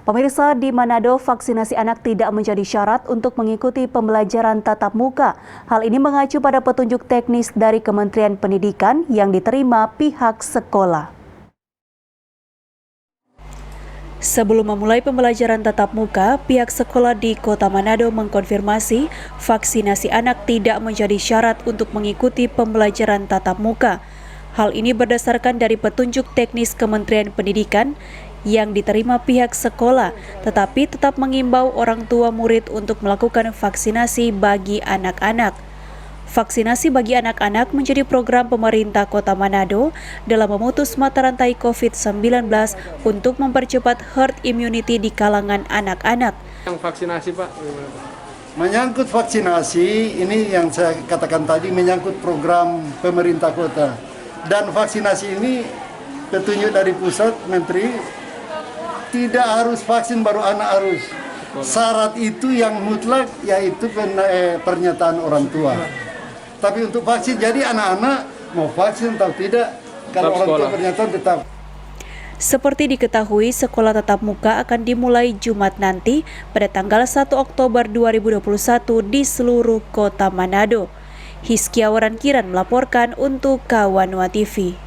Pemirsa, di Manado, vaksinasi anak tidak menjadi syarat untuk mengikuti pembelajaran tatap muka. Hal ini mengacu pada petunjuk teknis dari Kementerian Pendidikan yang diterima pihak sekolah. Sebelum memulai pembelajaran tatap muka, pihak sekolah di Kota Manado mengkonfirmasi vaksinasi anak tidak menjadi syarat untuk mengikuti pembelajaran tatap muka. Hal ini berdasarkan dari petunjuk teknis Kementerian Pendidikan yang diterima pihak sekolah, tetapi tetap mengimbau orang tua murid untuk melakukan vaksinasi bagi anak-anak. Vaksinasi bagi anak-anak menjadi program pemerintah Kota Manado dalam memutus mata rantai COVID-19 untuk mempercepat herd immunity di kalangan anak-anak. Yang vaksinasi, Pak? Menyangkut vaksinasi, ini yang saya katakan tadi, menyangkut program pemerintah kota. Dan vaksinasi ini petunjuk dari pusat menteri, tidak harus vaksin baru anak harus. Syarat itu yang mutlak yaitu pernyataan orang tua. Tapi untuk vaksin, jadi anak-anak mau vaksin atau tidak, kalau orang tua pernyataan tetap. Seperti diketahui, sekolah tatap muka akan dimulai Jumat nanti pada tanggal 1 Oktober 2021 di seluruh Kota Manado. Hizkia Warankiran melaporkan untuk Kawanua TV.